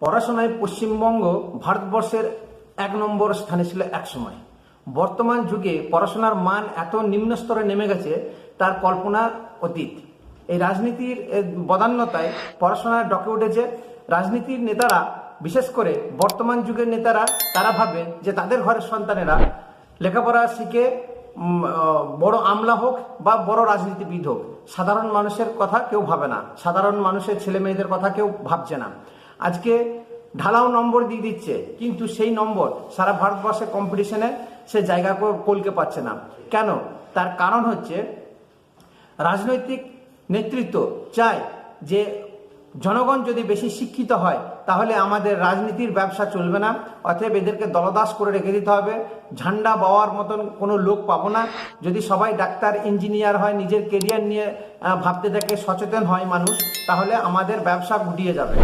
পড়াশোনায় পশ্চিমবঙ্গ ভারতবর্ষের 1 নম্বর স্থানে ছিল একসময়। বর্তমান যুগে পড়াশোনার মান এত নিম্ন স্তরে নেমে গেছে, তার কল্পনার অতীত। এই রাজনীতির বদান্যতায় পড়াশোনার ডকে উঠেছে। রাজনীতির নেতারা, বিশেষ করে বর্তমান যুগের নেতারা, তারা ভাবে যে তাদের ঘরের সন্তানেরা লেখাপড়া শিখে বড় আমলা হোক বা বড় রাজনীতিবিদ হোক, সাধারণ মানুষের কথা কেউ ভাবে না। সাধারণ মানুষের ছেলে মেয়েদের কথা কেউ ভাবছে না। আজকে ঢালাও নম্বর দিয়ে দিচ্ছে, কিন্তু সেই নম্বর সারা ভারতবর্ষের কম্পিটিশনে সে জায়গা কলকে পাচ্ছে না। কেন? তার কারণ হচ্ছে রাজনৈতিক নেতৃত্ব চায় যে জনগণ যদি বেশি শিক্ষিত হয় তাহলে আমাদের রাজনীতির ব্যবসা চলবে না, অতএব এদেরকে দলদাস করে রেখে দিতে হবে। ঝান্ডা বাওয়ার মতন কোনো লোক পাবো না। যদি সবাই ডাক্তার ইঞ্জিনিয়ার হয়, নিজের কেরিয়ার নিয়ে ভাবতে থাকে, সচেতন হয় মানুষ, তাহলে আমাদের ব্যবসা গুটিয়ে যাবে।